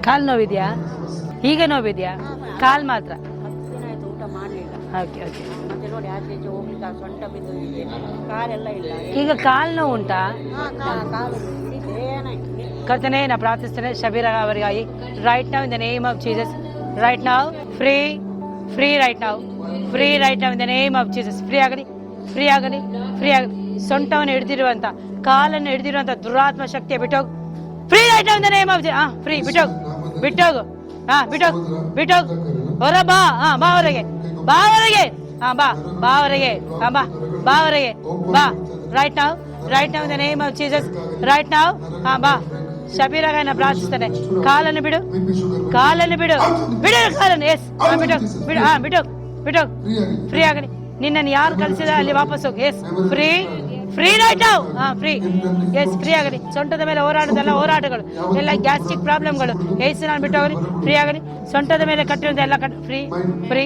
ಕಾಲು ನೋವಿದೆಯಾ? ಈಗ ನೋವಿದೆಯಾ? ಕಾಲು ಮಾತ್ರ? 10 ದಿನ ಆಯ್ತು ಊಟ ಮಾಡಲಿಲ್ಲ. Okay okay. ಮತ್ತೆ ನೋಡಿ ಆಚೆ ಈಚೆ ಹೋಗ್ಲಿಕ್ಕೆ ಸೊಂಟ ಬಿದ್ದು ಇದೆ, ಕಾಲೆಲ್ಲ ಇಲ್ಲ. ಈಗ ಕಾಲು ನೋವು ಉಂಟಾ? ಕಾಲು ಏನಾಯ್ತು? ಕರ್ತನೇ, ನಾ ಪ್ರಾರ್ಥಿಸ್ತೇನೆ ಶಬೀರ ಅವರಿಗಾಗಿ right now in the name of Jesus. Right now free free right now free right now in the name of Jesus. Free ಆಗಲಿ ಫ್ರೀ ಆಗಲಿ ಫ್ರೀ ಆಗಲಿ. ಸೊಂಟವನ್ನು ಹಿಡಿದಿರುವಂತ, ಕಾಲನ್ನು ಹಿಡಿದಿರುವಂತ ದುರಾತ್ಮ ಶಕ್ತಿಯ ಬಿಟ್ಟೋಗು. Free right now in the name of Jesus. Free ಬಿಟ್ಟೋಗು ಬಿಟ್ಟೋಗು. ಬಿಟ್ಟೋಗು ಬಿಟ್ಟೋಗು. ಹೊರ ಬಾ. ಬಾ ಹೊರಗೆ, ಬಾ ಹೊರಗೆ. ಬಾ ಬಾ ಹೊರಗೆ. ಬಾ ಬಾ ಹೊರಗೆ. ಬಾ right now right now in the name of Jesus. Right now ಬಾ. ಶಬೀರಾಗ ಪ್ರಾರ್ಥಿಸ್ತಾನೆ. ಕಾಲನ್ನು ಬಿಡು, ಕಾಲನ್ನು ಬಿಡು, ಬಿಡು ಕಾಲನ್ನು. ಎಸ್ ಬಿಡು ಬಿಡು. ಬಿಡು ಬಿಡು. ಫ್ರೀ ಆಗಲಿ. ನಿನ್ನನ್ನು ಯಾರು ಕಳಿಸಿದ ಅಲ್ಲಿ ವಾಪಸ್ ಹೋಗಿ. Yes free free right now. Free. Yes free ಆಗಲಿ. ಸೊಂಟದ ಮೇಲೆ ಹೋರಾಡೋದೆಲ್ಲ ಹೋರಾಟಗಳು, ಎಲ್ಲ ಗ್ಯಾಸ್ಟ್ರಿಕ್ ಪ್ರಾಬ್ಲಮ್ಗಳು ಏಸು ನಾನು ಬಿಟ್ಟು ಹೋಗಲಿ. ಫ್ರೀ ಆಗಲಿ. ಸೊಂಟದ ಮೇಲೆ ಕಟ್ಟಿರೋದು ಎಲ್ಲ ಫ್ರೀ ಫ್ರೀ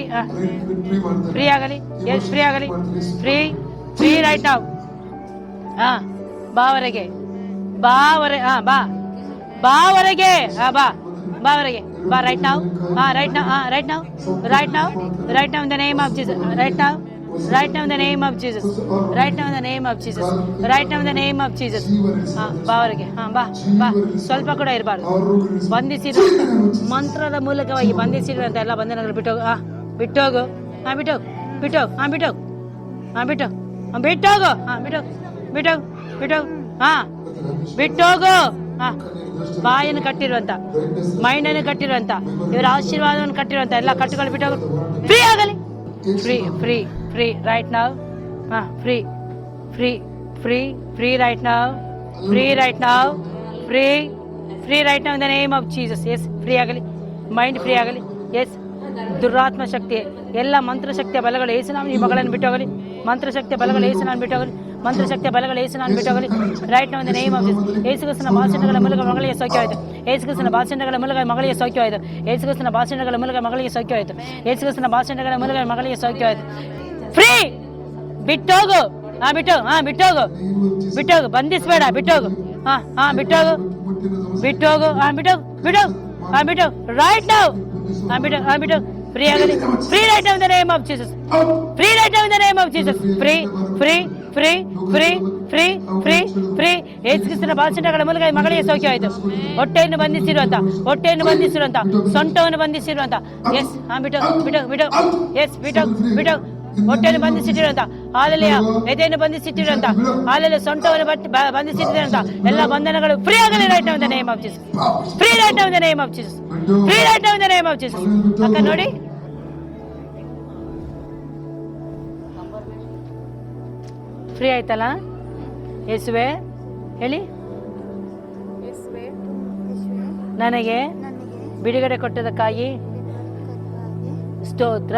ಫ್ರೀ ಆಗಲಿ. ಎಸ್ ಫ್ರೀ ಆಗಲಿ. Free free right now. ಬಾ ಹೊರಗೆ, ಬಾ ಹೊರ. ಬಾ ಬಾ ಹೊರಗೆ. ಬಾ ಬಾ ಹೊರಗೆ. ಬಾ right now. Right now. Right now right now right now in the name of Jesus. Right now right now in the name of Jesus. Right now in the name of Jesus. Right now in the name of Jesus. ಬಾ ಹೊರಗೆ. ಬಾ ಬಾ. ಸ್ವಲ್ಪ ಕೂಡ ಇರಬಾರ್ದು. ಬಂಧಿಸಿರು ಮಂತ್ರದ ಮೂಲಕವಾಗಿ ಬಂಧಿಸಿರುವಂತ ಎಲ್ಲ ಬಂಧನಗಳು ಬಿಟ್ಟೋಗು. ಬಿಟ್ಟೋಗು. ಬಿಟ್ಟೋಗು ಬಿಟ್ಟೋಗು. ಬಿಟ್ಟೋಗು. ಬಿಟ್ಟೋಗು ಬಿಟ್ಟೋಗು. ಬಿಟ್ಟೋಗು ಬಿಟ್ಟೋಗು ಬಿಟ್ಟೋಗು. ಬಿಟ್ಟೋಗು. ಬಾಯನ್ನು ಕಟ್ಟಿರುವಂತ, ಮೈಂಡನ್ನು ಕಟ್ಟಿರುವಂತ, ಇವರ ಆಶೀರ್ವಾದವನ್ನು ಕಟ್ಟಿರುವಂತ ಎಲ್ಲ ಕಟ್ಟುಗಳು ಬಿಟ್ಟೋಗು. ಫ್ರೀ ಆಗಲಿ. Free free free right now. Free free free free right now. Free right now. Free free right now in the name of Jesus. Yes free ಆಗಲಿ. ಮೈಂಡ್ ಫ್ರೀ ಆಗಲಿ. ಎಸ್ ದುರಾತ್ಮ ಶಕ್ತಿ, ಎಲ್ಲ ಮಂತ್ರಶಕ್ತಿಯ ಬಲಗಳು ಏಸು ನಾನು ಈ ಮಗಳನ್ನು ಬಿಟ್ಟೋಗಲಿ. ಮಂತ್ರಶಕ್ತಿಯ ಬಲಗಳು ಏಸು ನಾನು ಬಿಟ್ಟೋಗಲಿ. ಮಂತ್ರಶಕ್ತಿಯ ಬಲಗಳು ಏಸು ನಾನು ಬಿಟ್ಟೋಗಲಿ. Right now in the name of Jesus. ಯೇಸುಕ್ರಿಸ್ತನ ಭಾಷಣಗಳ ಮೂಲಕ ಮಗಳಿಗೆ ಸೌಖ್ಯವಾಯಿತು. ಯೇಸುಕ್ರಿಸ್ತನ ಭಾಷಣಗಳ ಮೂಲಕ ಮಗಳಿಗೆ ಸೌಖ್ಯವಾಯಿತು. ಯೇಸುಕ್ರಿಸ್ತನ ಭಾಷಣಗಳ ಮೂಲಕ ಮಗಳಿಗೆ ಸೌಖ್ಯವಾಯಿತು. ಯೇಸುಕ್ರಿಸ್ತನ ಭಾಷಣಗಳ ಮೂಲಕ ಮಗಳಿಗೆ ಸೌಖ್ಯವಾಯಿತು. ಫ್ರೀ. ಬಿಟ್ಟೋಗು. ಬಿಟ್ಟೋಗು. ಬಿಟ್ಟೋಗು ಬಿಟ್ಟೋಗು. ಬಂಧಿಸಬೇಡ. ಬಿಟ್ಟೋಗು. ಬಿಟ್ಟೋಗು ಬಿಟ್ಟೋಗು. ಬಿಟ್ಟೋಗು ಬಿಟ್ಟೋಗು. ಬಿಟ್ಟೋಗು ರೈಟ್ ನೌ. ಬಿಟ್ಟೋಗು. ಬಿಟ್ಟೋಗು. ಫ್ರೀ ಆಗಲಿ. Free right now in the name of Jesus. Free right now in the name of Jesus. Free free free free free free free. ಯೇಸುಕ್ರಿಸ್ತನ ಭಾಷಣಗಳ ಮೂಲಕ ಮಗಳಿಗೆ ಸೌಖ್ಯವಾಯಿತು. ಹೊಟ್ಟೆಯನ್ನು ಬಂಧಿಸಿರುವಂತ, ಹೊಟ್ಟೆಯನ್ನು ಬಂಧಿಸಿರುವಂತ, ಸೊಂಟವನ್ನು ಬಂಧಿಸಿರುವಂತ. ಎಸ್ ಬಿಟ್ಟೋಗು ಬಿಟ್ಟೋಗು ಬಿಟ್ಟೋಗು. ಎಸ್ ಬಿಟ್ಟೋಗು ಬಿಟ್ಟೋಗು. ಹೊಟ್ಟೆಯನ್ನು ಬಂಧಿಸಿಟ್ಟಿರುವಂತ, ಹಾಲೆಲೆಯ ಎದೆಯನ್ನು ಬಂಧಿಸಿಟ್ಟಿರುವಂತ, ಹಾಲೆಲೆ ಸೊಂಟವನ್ನು ಬಂಧಿಸಿಟ್ಟಿರುವಂತ ಎಲ್ಲ ಬಂಧನಗಳು ಫ್ರೀ ಆಗಲಿ. Right now in the name of Jesus. Free right now in the name of Jesus. Free right now in the name of Jesus. ಅಕ್ಕ ನೋಡಿ, ಫ್ರೀ ಆಯ್ತಲ್ಲ? ಯೇಸುವೆ ಹೇಳಿ, ನನಗೆ ಬಿಡುಗಡೆ ಕೊಟ್ಟದಕ್ಕಾಗಿ ಸ್ತೋತ್ರ.